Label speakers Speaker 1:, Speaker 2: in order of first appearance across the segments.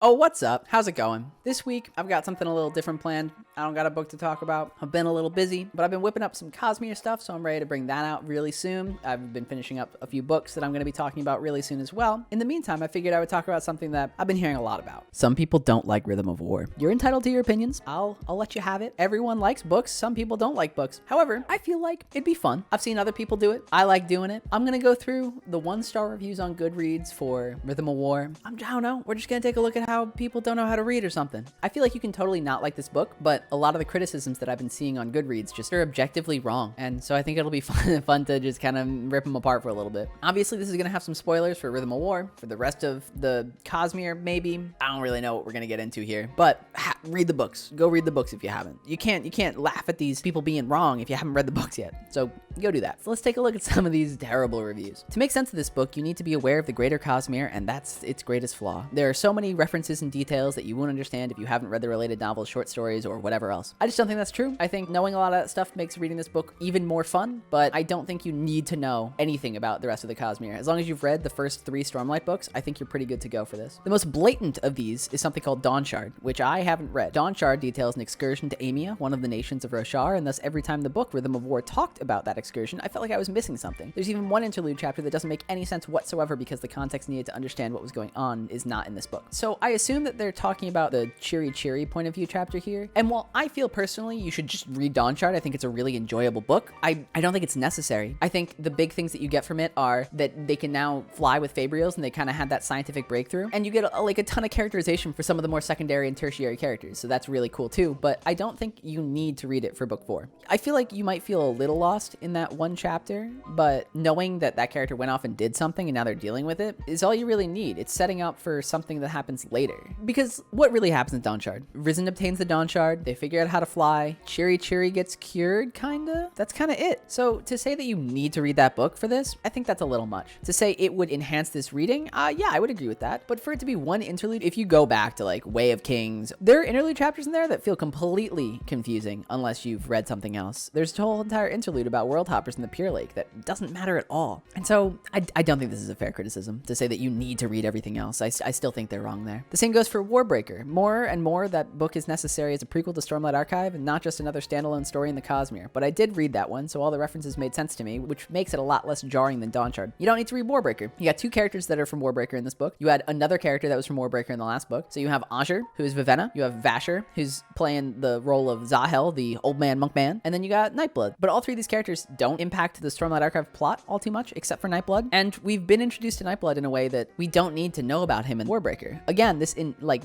Speaker 1: Oh, what's up? How's it going? This week, I've got something a little different planned. I don't got a book to talk about. I've been a little busy, but I've been whipping up some Cosmere stuff, so I'm ready to bring that out really soon. I've been finishing up a few books that I'm going to be talking about really soon as well. In the meantime, I figured I would talk about something that I've been hearing a lot about. Some people don't like Rhythm of War. You're entitled to your opinions. I'll let you have it. Everyone likes books. Some people don't like books. However, I feel like it'd be fun. I've seen other people do it. I like doing it. I'm going to go through the 1-star reviews on Goodreads for Rhythm of War. I don't know. We're just going to take a look at how people don't know how to read or something. I feel like you can totally not like this book, but a lot of the criticisms that I've been seeing on Goodreads just are objectively wrong. And so I think it'll be fun to just kind of rip them apart for a little bit. Obviously, this is going to have some spoilers for Rhythm of War. For the rest of the Cosmere, maybe. I don't really know what we're going to get into here, but read the books. Go read the books if you haven't. You can't laugh at these people being wrong if you haven't read the books yet. So go do that. So let's take a look at some of these terrible reviews. To make sense of this book, you need to be aware of the greater Cosmere, and that's its greatest flaw. There are so many references and details that you won't understand if you haven't read the related novels, short stories, or whatever else. I just don't think that's true. I think knowing a lot of that stuff makes reading this book even more fun, but I don't think you need to know anything about the rest of the Cosmere. As long as you've read the first 3 Stormlight books, I think you're pretty good to go for this. The most blatant of these is something called Dawnshard, which I haven't read. Dawnshard details an excursion to Amia, one of the nations of Roshar, and thus every time the book Rhythm of War talked about that excursion, I felt like I was missing something. There's even one interlude chapter that doesn't make any sense whatsoever because the context needed to understand what was going on is not in this book. So I assume that they're talking about the Cheery point of view chapter here. And while I feel personally you should just read Dawnshard, I think it's a really enjoyable book, I don't think it's necessary. I think the big things that you get from it are that they can now fly with Fabrials and they kind of had that scientific breakthrough. And you get a ton of characterization for some of the more secondary and tertiary characters. So that's really cool too. But I don't think you need to read it for book 4. I feel like you might feel a little lost in that one chapter, but knowing that that character went off and did something and now they're dealing with it is all you really need. It's setting up for something that happens later. Because what really happens in Dawnshard? Risen obtains the Dawnshard, they figure out how to fly, Cheery gets cured, kinda? That's kinda it. So to say that you need to read that book for this, I think that's a little much. To say it would enhance this reading, yeah, I would agree with that. But for it to be one interlude, if you go back to like Way of Kings, there are interlude chapters in there that feel completely confusing unless you've read something else. There's a whole entire interlude about world hoppers in the Pure Lake that doesn't matter at all. And so I don't think this is a fair criticism to say that you need to read everything else. I still think they're wrong there. The same goes for Warbreaker. More and more that book is necessary as a prequel to Stormlight Archive and not just another standalone story in the Cosmere. But I did read that one, so all the references made sense to me, which makes it a lot less jarring than Dawnshard. You don't need to read Warbreaker. You got 2 characters that are from Warbreaker in this book. You had another character that was from Warbreaker in the last book. So you have Azure, who is Vivenna. You have Vasher, who's playing the role of Zahel, the old man monk man. And then you got Nightblood. But all 3 of these characters don't impact the Stormlight Archive plot all too much, except for Nightblood. And we've been introduced to Nightblood in a way that we don't need to know about him in Warbreaker. Again,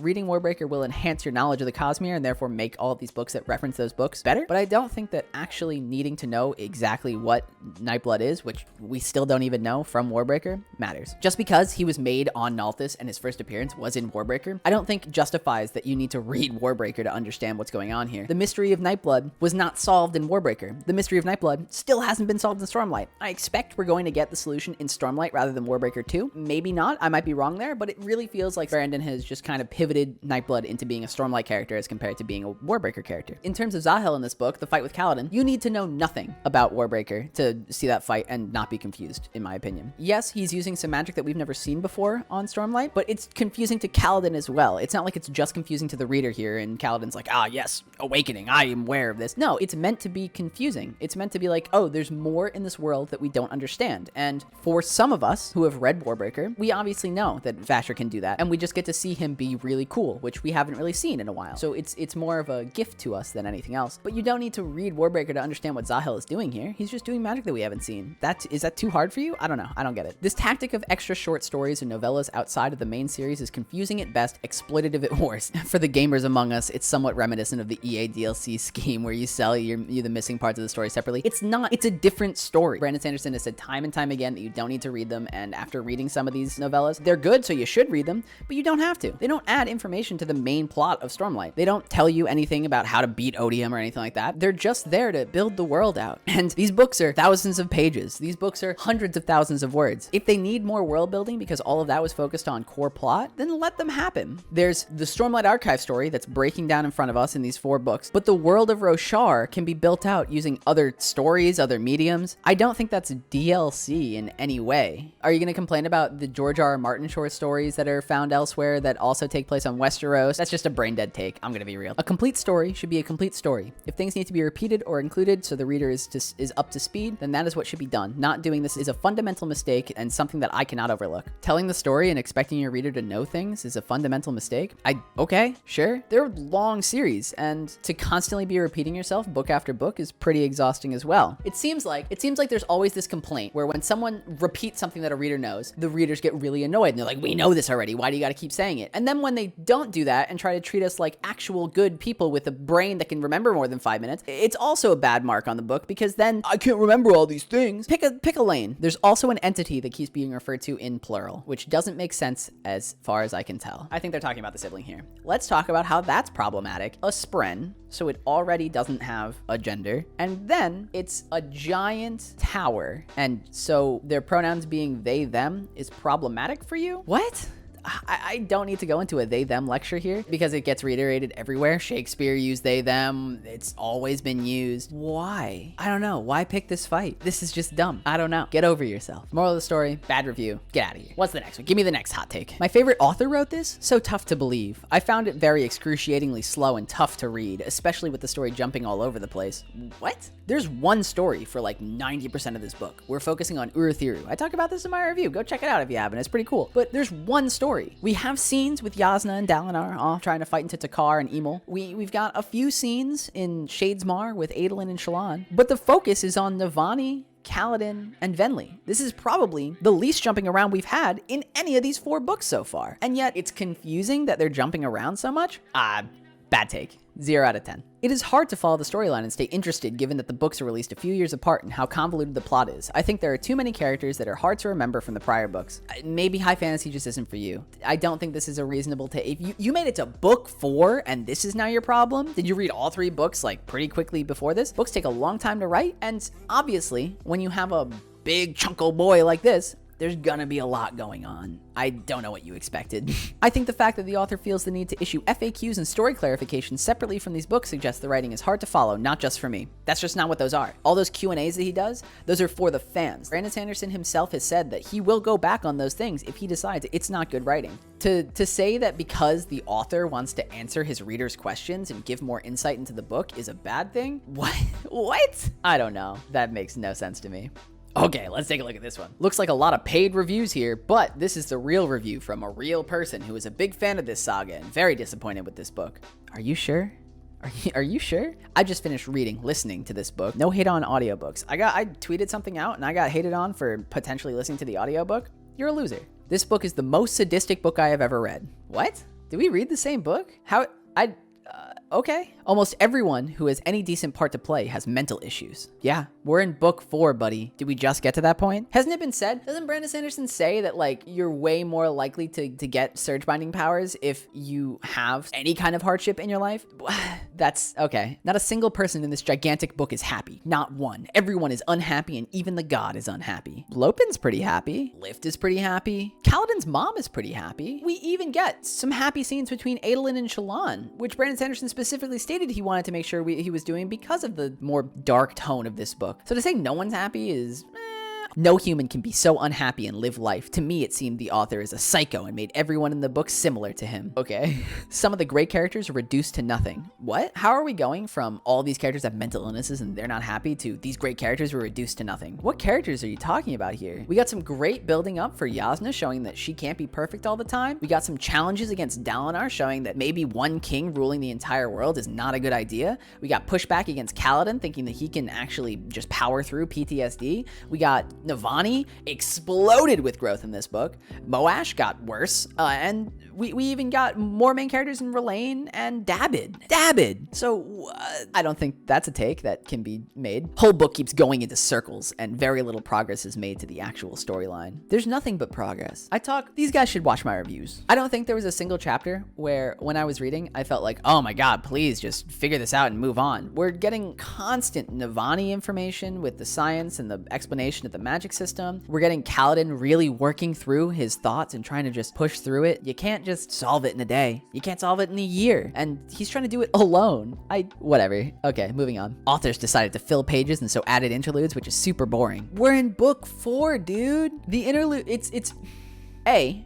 Speaker 1: reading Warbreaker will enhance your knowledge of the Cosmere and therefore make all of these books that reference those books better. But I don't think that actually needing to know exactly what Nightblood is, which we still don't even know from Warbreaker, matters. Just because he was made on Nalthis and his first appearance was in Warbreaker, I don't think justifies that you need to read Warbreaker to understand what's going on here. The mystery of Nightblood was not solved in Warbreaker. The mystery of Nightblood still hasn't been solved in Stormlight. I expect we're going to get the solution in Stormlight rather than Warbreaker 2. Maybe not. I might be wrong there, but it really feels like Brandon has just kind of pivoted Nightblood into being a Stormlight character as compared to being a Warbreaker character. In terms of Zahel in this book, the fight with Kaladin, you need to know nothing about Warbreaker to see that fight and not be confused, in my opinion. Yes, he's using some magic that we've never seen before on Stormlight, but it's confusing to Kaladin as well. It's not like it's just confusing to the reader here and Kaladin's like, yes, awakening, I am aware of this. No, it's meant to be confusing. It's meant to be like, oh, there's more in this world that we don't understand. And for some of us who have read Warbreaker, we obviously know that Vasher can do that, and we just get to see him be really cool, which we haven't really seen in a while. So it's more of a gift to us than anything else. But you don't need to read Warbreaker to understand what Zahel is doing here. He's just doing magic that we haven't seen. Is that too hard for you? I don't know. I don't get it. This tactic of extra short stories and novellas outside of the main series is confusing at best, exploitative at worst. For the gamers among us, it's somewhat reminiscent of the EA DLC scheme where you sell you the missing parts of the story separately. It's not. It's a different story. Brandon Sanderson has said time and time again that you don't need to read them, and after reading some of these novellas, they're good, so you should read them, but you don't have to. They don't add information to the main plot of Stormlight. They don't tell you anything about how to beat Odium or anything like that. They're just there to build the world out. And these books are thousands of pages. These books are hundreds of thousands of words. If they need more world building because all of that was focused on core plot, then let them happen. There's the Stormlight Archive story that's breaking down in front of us in these 4 books, but the world of Roshar can be built out using other stories, other mediums. I don't think that's DLC in any way. Are you going to complain about the George R. R. Martin short stories that are found elsewhere that also take place on Westeros? That's just a brain dead take. I'm going to be real. A complete story should be a complete story. If things need to be repeated or included so the reader is up to speed, then that is what should be done. Not doing this is a fundamental mistake and something that I cannot overlook. Telling the story and expecting your reader to know things is a fundamental mistake. Okay, sure. They're long series, and to constantly be repeating yourself book after book is pretty exhausting as well. It seems like there's always this complaint where when someone repeats something that a reader knows, the readers get really annoyed and they're like, we know this already. Why do you got to keep saying it? And then when they don't do that and try to treat us like actual good people with a brain that can remember more than 5 minutes, it's also a bad mark on the book, because then I can't remember all these things. Pick a lane. There's also an entity that keeps being referred to in plural, which doesn't make sense as far as I can tell. I think they're talking about the sibling here. Let's talk about how that's problematic. A spren, so it already doesn't have a gender, and then it's a giant tower, and so their pronouns being they, them is problematic for you? What? I don't need to go into a they-them lecture here because it gets reiterated everywhere. Shakespeare used they-them. It's always been used. Why? I don't know. Why pick this fight? This is just dumb. I don't know. Get over yourself. Moral of the story, bad review. Get out of here. What's the next one? Give me the next hot take. My favorite author wrote this? So tough to believe. I found it very excruciatingly slow and tough to read, especially with the story jumping all over the place. What? There's one story for like 90% of this book. We're focusing on Uruthiru. I talk about this in my review. Go check it out if you haven't. It's pretty cool. But there's one story. We have scenes with Yasna and Dalinar off trying to fight into Takar and Emil. We've got a few scenes in Shadesmar with Adolin and Shallan, but the focus is on Navani, Kaladin, and Venli. This is probably the least jumping around we've had in any of these 4 books so far. And yet it's confusing that they're jumping around so much. Bad take. 0 out of 10. It is hard to follow the storyline and stay interested given that the books are released a few years apart and how convoluted the plot is. I think there are too many characters that are hard to remember from the prior books. Maybe high fantasy just isn't for you. I don't think this is a reasonable take. If you made it to book 4 and this is now your problem, did you read all 3 books like pretty quickly before this? Books take a long time to write, and obviously when you have a big chunk of boy like this, there's gonna be a lot going on. I don't know what you expected. I think the fact that the author feels the need to issue FAQs and story clarifications separately from these books suggests the writing is hard to follow, not just for me. That's just not what those are. All those Q&As that he does, those are for the fans. Brandon Sanderson himself has said that he will go back on those things if he decides it's not good writing. To say that because the author wants to answer his readers' questions and give more insight into the book is a bad thing? What? I don't know. That makes no sense to me. Okay, let's take a look at this one. Looks like a lot of paid reviews here, but this is the real review from a real person who is a big fan of this saga and very disappointed with this book. Are you sure? Are you sure? I just finished listening to this book. No hate on audiobooks. I tweeted something out and I got hated on for potentially listening to the audiobook. You're a loser. This book is the most sadistic book I have ever read. What? Did we read the same book? Okay. Almost everyone who has any decent part to play has mental issues. Yeah, we're in book 4, buddy. Did we just get to that point? Hasn't it been said? Doesn't Brandon Sanderson say that, like, you're way more likely to get surge binding powers if you have any kind of hardship in your life? That's okay. Not a single person in this gigantic book is happy. Not one. Everyone is unhappy, and even the god is unhappy. Lopin's pretty happy. Lift is pretty happy. Kaladin's mom is pretty happy. We even get some happy scenes between Adolin and Shallan, which Brandon Sanderson specifically stated he wanted to make sure he was doing because of the more dark tone of this book. So to say no one's happy is... No human can be so unhappy and live life. To me, it seemed the author is a psycho and made everyone in the book similar to him. Okay. Some of the great characters are reduced to nothing. What? How are we going from all these characters have mental illnesses and they're not happy to these great characters were reduced to nothing? What characters are you talking about here? We got some great building up for Yasna, showing that she can't be perfect all the time. We got some challenges against Dalinar, showing that maybe one king ruling the entire world is not a good idea. We got pushback against Kaladin, thinking that he can actually just power through PTSD. We got Navani exploded with growth in this book. Moash got worse. And we even got more main characters in R'lain and Dabbid. So I don't think that's a take that can be made. Whole book keeps going into circles and very little progress is made to the actual storyline. There's nothing but progress. These guys should watch my reviews. I don't think there was a single chapter where when I was reading, I felt like, oh my God, please just figure this out and move on. We're getting constant Navani information with the science and the explanation of the magic magic system. We're getting Kaladin really working through his thoughts and trying to just push through it. You can't just solve it in a day. You can't solve it in a year. And he's trying to do it alone. Whatever. Okay, moving on. Authors decided to fill pages and so added interludes, which is super boring. We're in book 4, dude. The interlude,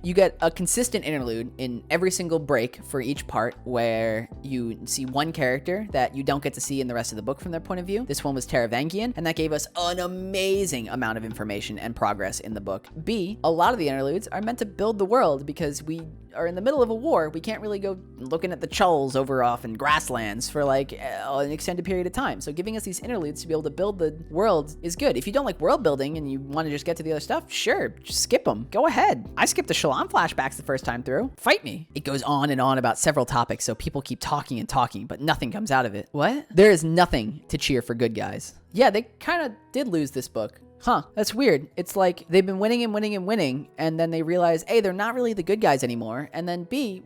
Speaker 1: you get a consistent interlude in every single break for each part where you see one character that you don't get to see in the rest of the book from their point of view. This one was Taravangian, and that gave us an amazing amount of information and progress in the book. B, a lot of the interludes are meant to build the world because we are in the middle of a war. We can't really go looking at the chulls over off in grasslands for like an extended period of time. So giving us these interludes to be able to build the world is good. If you don't like world building and you want to just get to the other stuff, sure, just skip them. Go ahead. I skipped the Shallan flashbacks the first time through. Fight me. It goes on and on about several topics, so people keep talking and talking, but nothing comes out of it. What? There is nothing to cheer for good guys. Yeah, they kind of did lose this book. Huh, that's weird. It's like they've been winning and winning and winning, and then they realize, A, they're not really the good guys anymore, and then B,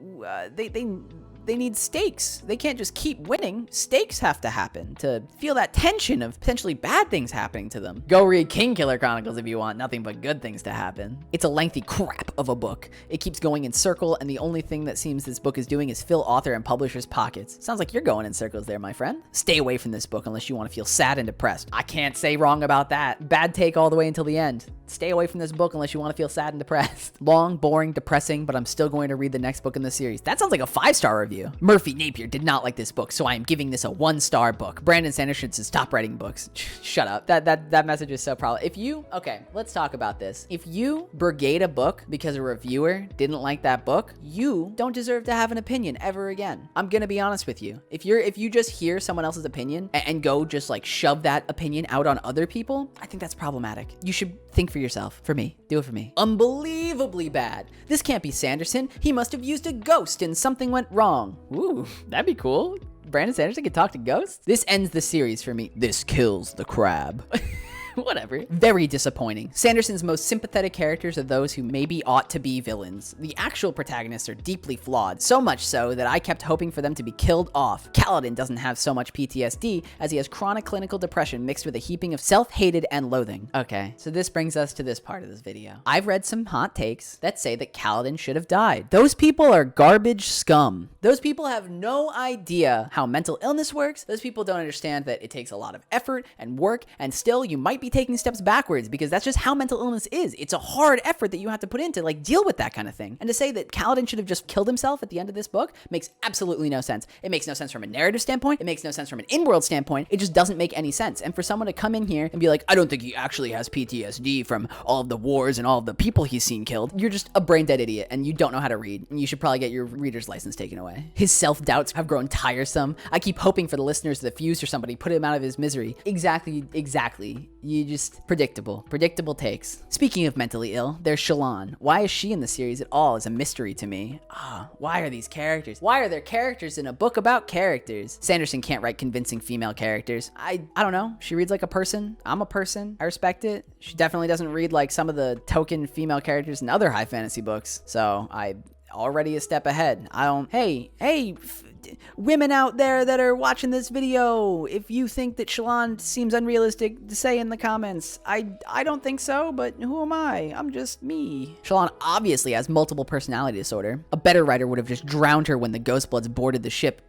Speaker 1: they need stakes. They can't just keep winning. Stakes have to happen to feel that tension of potentially bad things happening to them. Go read Kingkiller Chronicles if you want nothing but good things to happen. It's a lengthy crap of a book. It keeps going in circle, and the only thing that seems this book is doing is fill author and publisher's pockets. Sounds like you're going in circles there, my friend. Stay away from this book unless you want to feel sad and depressed. I can't say wrong about that. Bad take all the way until the end. Stay away from this book unless you want to feel sad and depressed. Long, boring, depressing, but I'm still going to read the next book in the series. That sounds like a 5-star review. Murphy Napier did not like this book, so I am giving this a 1-star book. Brandon Sanderson says stop writing books. Shut up. That message is so problematic. Okay, let's talk about this. If you brigade a book because a reviewer didn't like that book, you don't deserve to have an opinion ever again. I'm gonna be honest with you. If you just hear someone else's opinion and go just like shove that opinion out on other people, I think that's problematic. You should think for yourself. For me. Do it for me. Unbelievably bad. This can't be Sanderson. He must have used a ghost and something went wrong. Ooh, that'd be cool. Brandon Sanderson could talk to ghosts? This ends the series for me. This kills the crab. Whatever. Very disappointing. Sanderson's most sympathetic characters are those who maybe ought to be villains. The actual protagonists are deeply flawed, so much so that I kept hoping for them to be killed off. Kaladin doesn't have so much PTSD as he has chronic clinical depression mixed with a heaping of self-hated and loathing. Okay, so this brings us to this part of this video. I've read some hot takes that say that Kaladin should have died. Those people are garbage scum. Those people have no idea how mental illness works. Those people don't understand that it takes a lot of effort and work, and still you might be taking steps backwards because that's just how mental illness is. It's a hard effort that you have to put in to like deal with that kind of thing. And to say that Kaladin should have just killed himself at the end of this book makes absolutely no sense. It makes no sense from a narrative standpoint. It makes no sense from an in-world standpoint. It just doesn't make any sense. And for someone to come in here and be like, I don't think he actually has PTSD from all of the wars and all of the people he's seen killed, you're just a brain dead idiot and you don't know how to read. And you should probably get your reader's license taken away. His self-doubts have grown tiresome. I keep hoping for the listeners to the Fuse or somebody put him out of his misery. Exactly. You just predictable takes. Speaking of mentally ill, there's Shallan. Why is she in the series at all is a mystery to me. Why are these characters? Why are there characters in a book about characters? Sanderson can't write convincing female characters. I don't know. She reads like a person. I'm a person. I respect it. She definitely doesn't read like some of the token female characters in other high fantasy books. So I already a step ahead. Hey, women out there that are watching this video, if you think that Shallan seems unrealistic, say in the comments. I don't think so, but who am I? I'm just me. Shallan obviously has multiple personality disorder. A better writer would have just drowned her when the Ghostbloods boarded the ship.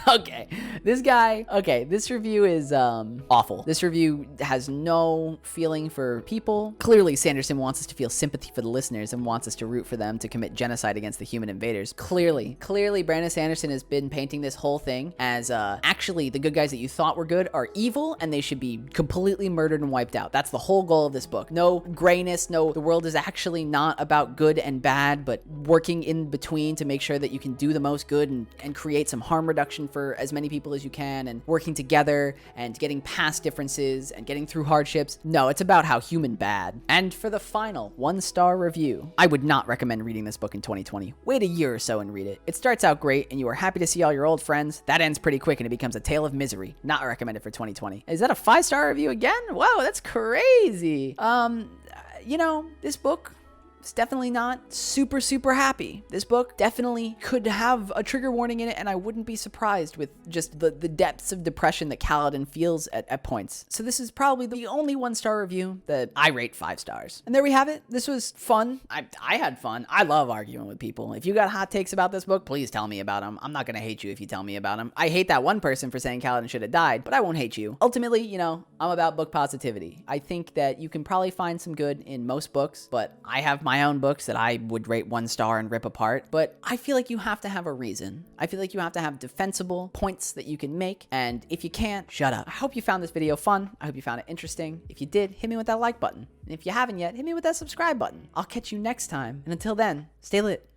Speaker 1: Okay, this review is awful. This review has no feeling for people. Clearly, Sanderson wants us to feel sympathy for the listeners and wants us to root for them to commit genocide against the human invaders. Clearly, Brandon Sanderson has been painting this whole thing as actually the good guys that you thought were good are evil and they should be completely murdered and wiped out. That's the whole goal of this book. No grayness, no, the world is actually not about good and bad, but working in between to make sure that you can do the most good and create some harm reduction for as many people as you can, and working together and getting past differences and getting through hardships. No, it's about how human bad. And for the final 1-star review, I would not recommend reading this book in 2020. Wait a year or so and read it. It starts out great and you are happy to see all your old friends. That ends pretty quick and it becomes a tale of misery. Not recommended for 2020. Is that a 5-star review again? Wow, that's crazy. You know, this book is definitely not super, super happy. This book definitely could have a trigger warning in it, and I wouldn't be surprised with just the depths of depression that Kaladin feels at points. So this is probably the only 1-star review that I rate 5 stars. And there we have it. This was fun. I had fun. I love arguing with people. If you got hot takes about this book, please tell me about them. I'm not going to hate you if you tell me about them. I hate that one person for saying Kaladin should have died, but I won't hate you. Ultimately, you know, I'm about book positivity. I think that you can probably find some good in most books, but I have my own books that I would rate 1 star and rip apart. But I feel like you have to have a reason. I feel like you have to have defensible points that you can make. And if you can't, shut up. I hope you found this video fun. I hope you found it interesting. If you did, hit me with that like button. And if you haven't yet, hit me with that subscribe button. I'll catch you next time. And until then, stay lit.